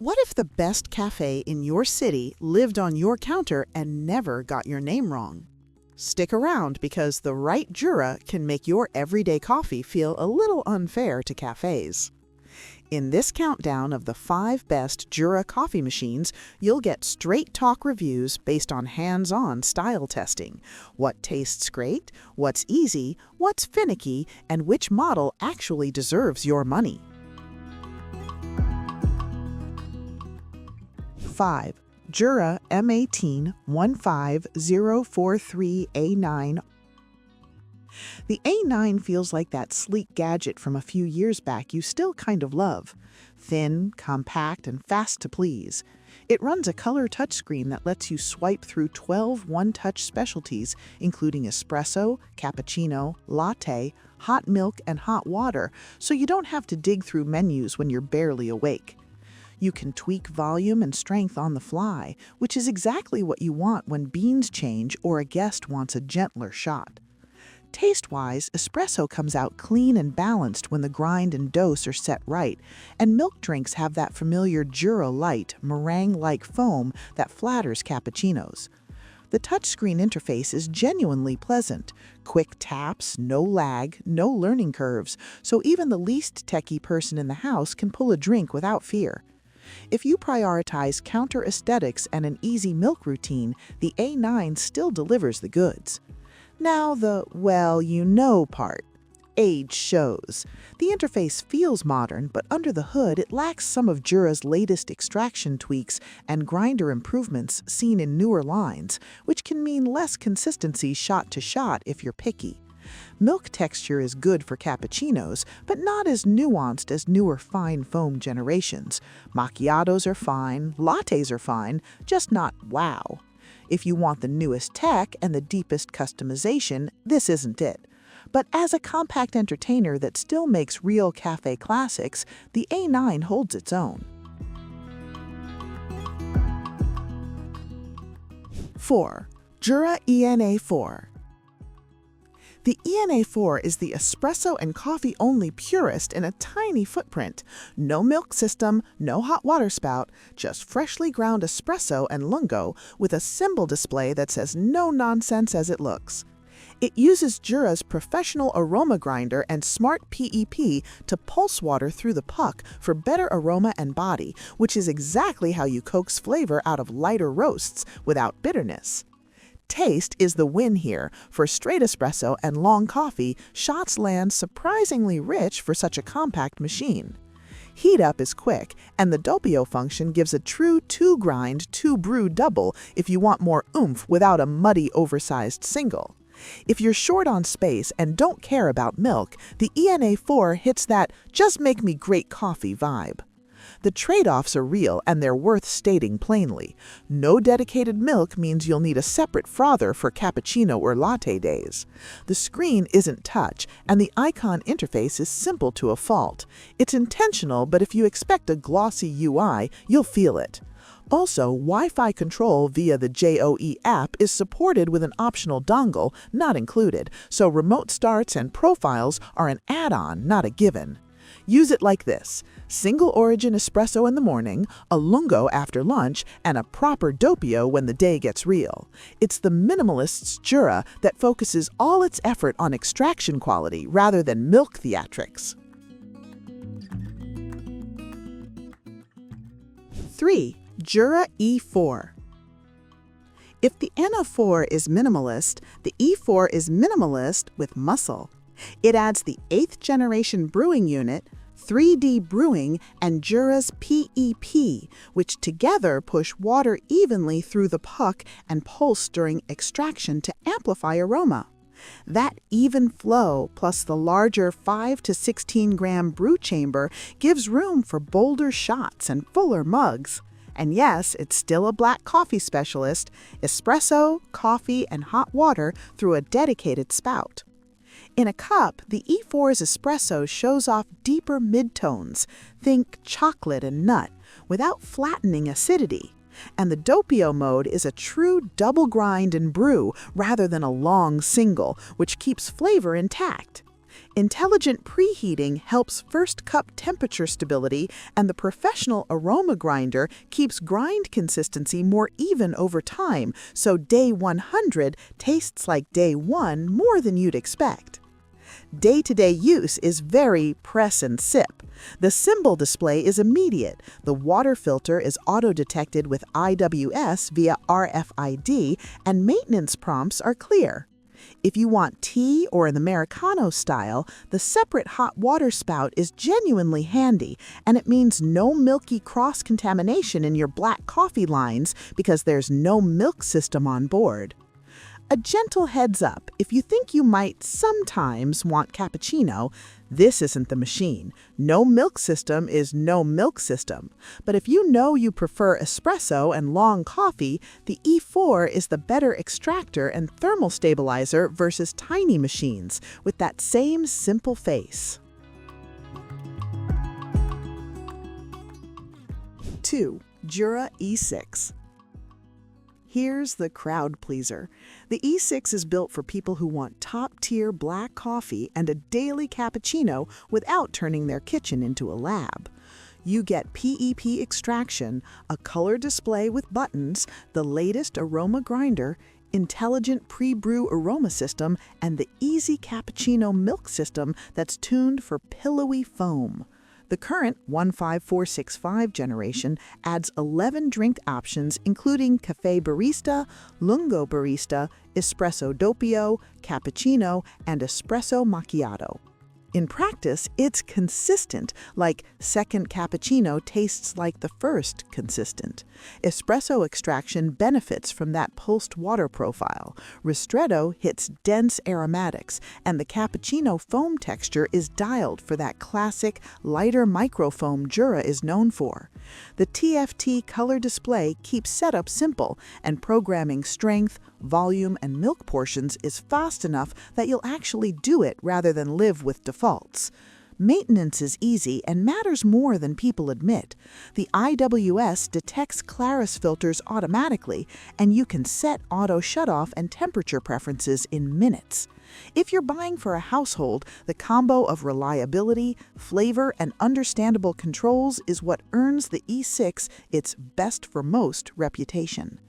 What if the best cafe in your city lived on your counter and never got your name wrong? Stick around because the right Jura can make your everyday coffee feel a little unfair to cafes. In this countdown of the 5 best Jura coffee machines, you'll get straight-talk reviews based on hands-on style testing. What tastes great, what's easy, what's finicky, and which model actually deserves your money. 5. Jura M18 15043A9. The A9 feels like that sleek gadget from a few years back you still kind of love. Thin, compact, and fast to please. It runs a color touchscreen that lets you swipe through 12 one-touch specialties, including espresso, cappuccino, latte, hot milk, and hot water, so you don't have to dig through menus when you're barely awake. You can tweak volume and strength on the fly, which is exactly what you want when beans change or a guest wants a gentler shot. Taste-wise, espresso comes out clean and balanced when the grind and dose are set right, and milk drinks have that familiar Jura light, meringue-like foam that flatters cappuccinos. The touchscreen interface is genuinely pleasant. Quick taps, no lag, no learning curves, so even the least techie person in the house can pull a drink without fear. If you prioritize counter aesthetics and an easy milk routine, the A9 still delivers the goods. Now the, well-you-know part. Age shows. The interface feels modern, but under the hood it lacks some of Jura's latest extraction tweaks and grinder improvements seen in newer lines, which can mean less consistency shot to shot if you're picky. Milk texture is good for cappuccinos, but not as nuanced as newer fine foam generations. Macchiatos are fine, lattes are fine, just not wow. If you want the newest tech and the deepest customization, this isn't it. But as a compact entertainer that still makes real cafe classics, the A9 holds its own. 4. Jura ENA 4. The ENA 4 is the espresso and coffee-only purist in a tiny footprint. No milk system, no hot water spout, just freshly ground espresso and lungo with a symbol display that says no nonsense as it looks. It uses Jura's professional aroma grinder and smart PEP to pulse water through the puck for better aroma and body, which is exactly how you coax flavor out of lighter roasts without bitterness. Taste is the win here. For straight espresso and long coffee, shots land surprisingly rich for such a compact machine. Heat up is quick, and the doppio function gives a true 2-grind, 2-brew double if you want more oomph without a muddy, oversized single. If you're short on space and don't care about milk, the ENA 4 hits that just make me great coffee vibe. The trade-offs are real and they're worth stating plainly. No dedicated milk means you'll need a separate frother for cappuccino or latte days. The screen isn't touch, and the icon interface is simple to a fault. It's intentional, but if you expect a glossy UI, you'll feel it. Also, Wi-Fi control via the J8 app is supported with an optional dongle, not included, so remote starts and profiles are an add-on, not a given. Use it like this: single origin espresso in the morning, a lungo after lunch, and a proper doppio when the day gets real. It's the minimalist's Jura that focuses all its effort on extraction quality rather than milk theatrics. 3. Jura E4. If the ENA 4 is minimalist, the E4 is minimalist with muscle. It adds the 8th generation brewing unit, 3D brewing, and Jura's PEP, which together push water evenly through the puck and pulse during extraction to amplify aroma. That even flow, plus the larger 5 to 16 gram brew chamber, gives room for bolder shots and fuller mugs. And yes, it's still a black coffee specialist: espresso, coffee, and hot water through a dedicated spout. In a cup, the E4's espresso shows off deeper midtones, think chocolate and nut, without flattening acidity. And the doppio mode is a true double grind and brew rather than a long single, which keeps flavor intact. Intelligent preheating helps first cup temperature stability, and the professional aroma grinder keeps grind consistency more even over time, so day 100 tastes like day 1 more than you'd expect. Day-to-day use is very press and sip. The symbol display is immediate. The water filter is auto-detected with IWS via RFID, and maintenance prompts are clear. If you want tea or an Americano style, the separate hot water spout is genuinely handy, and it means no milky cross-contamination in your black coffee lines because there's no milk system on board. A gentle heads up, if you think you might sometimes want cappuccino, this isn't the machine. No milk system is no milk system. But if you know you prefer espresso and long coffee, the E4 is the better extractor and thermal stabilizer versus tiny machines with that same simple face. 2. Jura E6. Here's the crowd pleaser. The E6 is built for people who want top-tier black coffee and a daily cappuccino without turning their kitchen into a lab. You get PEP extraction, a color display with buttons, the latest aroma grinder, intelligent pre-brew aroma system, and the easy cappuccino milk system that's tuned for pillowy foam. The current 15465 generation adds 11 drink options including Cafe Barista, Lungo Barista, Espresso Doppio, Cappuccino, and Espresso Macchiato. In practice, it's consistent, like second cappuccino tastes like the first consistent. Espresso extraction benefits from that pulsed water profile. Ristretto hits dense aromatics, and the cappuccino foam texture is dialed for that classic, lighter microfoam Jura is known for. The TFT color display keeps setup simple, and programming strength, volume, and milk portions is fast enough that you'll actually do it rather than live with defaults. Maintenance is easy and matters more than people admit. The IWS detects Claris filters automatically, and you can set auto shutoff and temperature preferences in minutes. If you're buying for a household, the combo of reliability, flavor, and understandable controls is what earns the E6 its best for most reputation.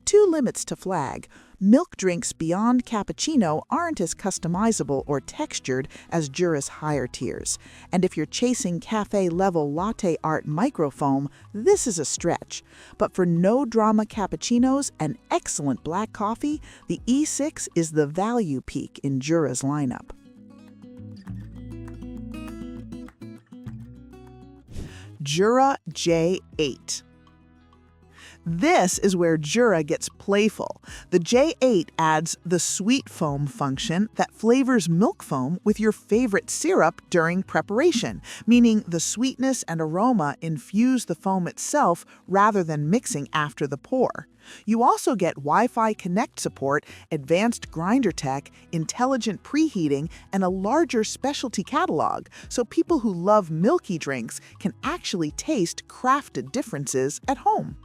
2 limits to flag. Milk drinks beyond cappuccino aren't as customizable or textured as Jura's higher tiers. And if you're chasing cafe-level latte art microfoam, this is a stretch. But for no-drama cappuccinos and excellent black coffee, the E6 is the value peak in Jura's lineup. Jura J8. This is where Jura gets playful. The J8 adds the sweet foam function that flavors milk foam with your favorite syrup during preparation, meaning the sweetness and aroma infuse the foam itself rather than mixing after the pour. You also get Wi-Fi Connect support, advanced grinder tech, intelligent preheating, and a larger specialty catalog, so people who love milky drinks can actually taste crafted differences at home.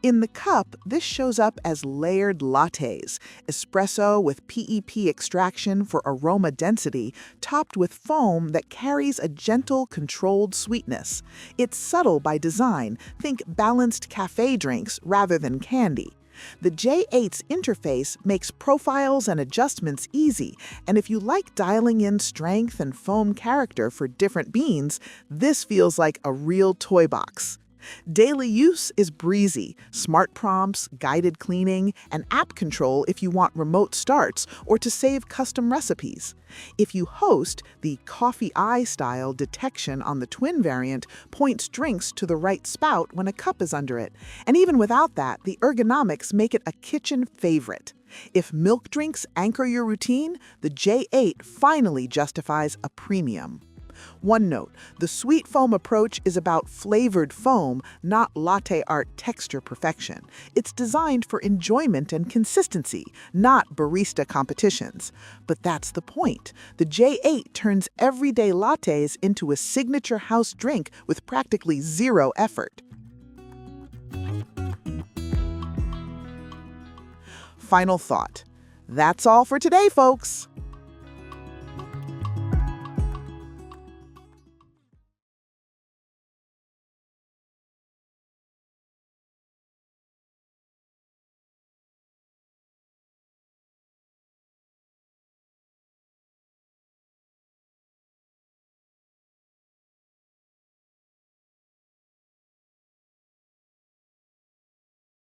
In the cup, this shows up as layered lattes, espresso with PEP extraction for aroma density, topped with foam that carries a gentle, controlled sweetness. It's subtle by design. Think balanced cafe drinks rather than candy. The J8's interface makes profiles and adjustments easy, and if you like dialing in strength and foam character for different beans, this feels like a real toy box. Daily use is breezy. Smart prompts, guided cleaning, and app control if you want remote starts or to save custom recipes. If you host, the coffee eye style detection on the twin variant points drinks to the right spout when a cup is under it. And even without that, the ergonomics make it a kitchen favorite. If milk drinks anchor your routine, the J8 finally justifies a premium. One note, the sweet foam approach is about flavored foam, not latte art texture perfection. It's designed for enjoyment and consistency, not barista competitions. But that's the point. The J8 turns everyday lattes into a signature house drink with practically zero effort. Final thought. That's all for today, folks.